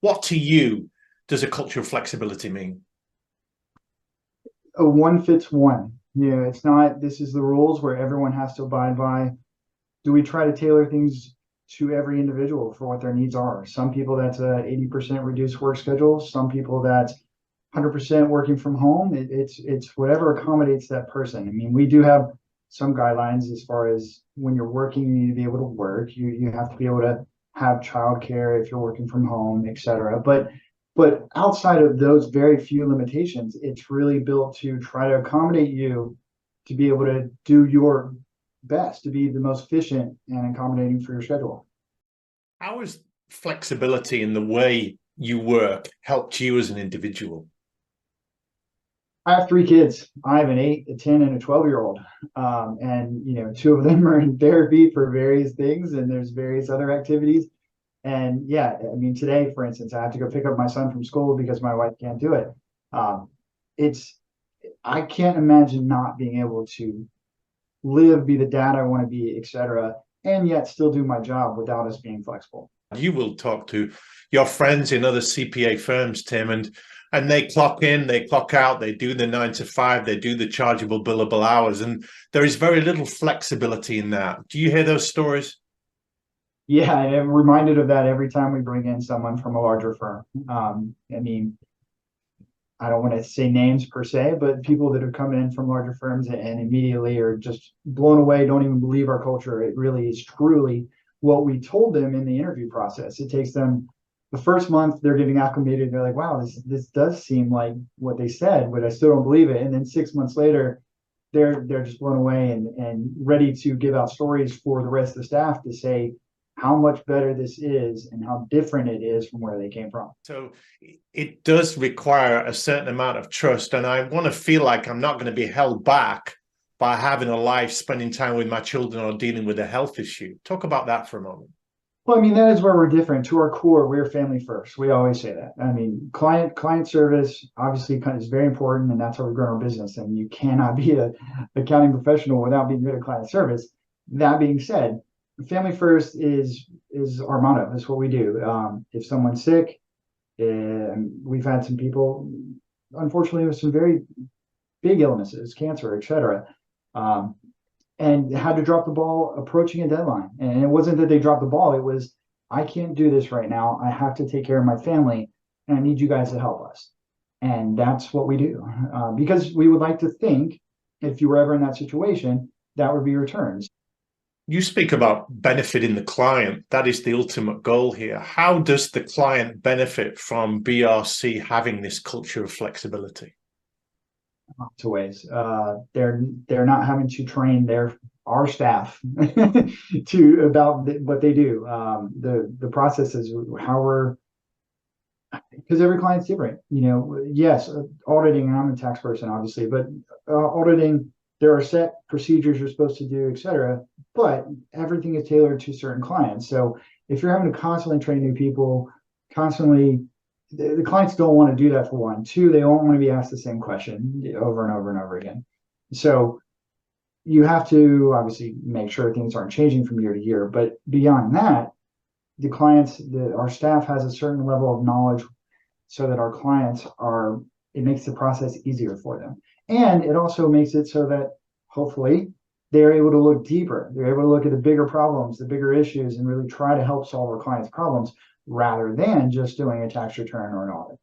What to you does a culture of flexibility mean? A one fits one. It's not, this is the rules where everyone has to abide by. Do we try to tailor things to every individual for what their needs are? Some people that's a 80% reduced work schedule. Some people that's 100% working from home. It's whatever accommodates that person. I mean, we do have some guidelines as far as when you're working, you need to be able to work. You have to be able to have childcare if you're working from home, et cetera. But outside of those very few limitations, it's really built to try to accommodate you to be able to do your best, to be the most efficient and accommodating for your schedule. How has flexibility in the way you work helped you as an individual? I have three kids. I have an 8, a 10, and a 12-year-old. And two of them are in therapy for various things, and there's various other activities. And yeah, I mean, today, for instance, I have to go pick up my son from school because my wife can't do it. Um, it's I can't imagine not being able to live, be the dad I want to be, etc., and yet still do my job without us being flexible. You will talk to your friends in other CPA firms, Tim, and they clock in, they clock out, they do the 9 to 5, they do the chargeable billable hours, and there is very little flexibility in that. Do you hear those stories? Yeah, I'm reminded of that every time we bring in someone from a larger firm. I mean, I don't want to say names per se, but people that have come in from larger firms and immediately are just blown away, don't even believe our culture. It really is truly what we told them in the interview process. It takes them the first month, they're getting acclimated. They're like, wow, this does seem like what they said, but I still don't believe it. And then 6 months later, they're just blown away and ready to give out stories for the rest of the staff to say how much better this is and how different it is from where they came from. So it does require a certain amount of trust. And I want to feel like I'm not going to be held back by having a life, spending time with my children or dealing with a health issue. Talk about that for a moment. Well, I mean, that is where we're different. To our core, we're family first. We always say that. I mean, client service obviously is very important, and that's how we grow our business. And you cannot be a accounting professional without being good at client service. That being said, family first is our motto. That's what we do. If someone's sick, and we've had some people, unfortunately, with some very big illnesses, cancer, etc. Um, and had to drop the ball approaching a deadline. And it wasn't that they dropped the ball, it was, I can't do this right now. I have to take care of my family, and I need you guys to help us. And that's what we do. Because we would like to think if you were ever in that situation, that would be returns. You speak about benefiting the client. That is the ultimate goal here. How does the client benefit from BRC having this culture of flexibility? Lots of ways. They're not having to train our staff to about what they do. The process is how we're, because every client's different. Yes, auditing, and I'm a tax person, obviously, but auditing, there are set procedures you're supposed to do, et cetera, but everything is tailored to certain clients. So if you're having to constantly train new people, constantly, the clients don't want to do that for one. Two, they don't want to be asked the same question over and over and over again. So you have to obviously make sure things aren't changing from year to year. But beyond that, our staff has a certain level of knowledge so that our clients are, it makes the process easier for them. And it also makes it so that hopefully they're able to look deeper. They're able to look at the bigger problems, the bigger issues, and really try to help solve our clients' problems rather than just doing a tax return or an audit.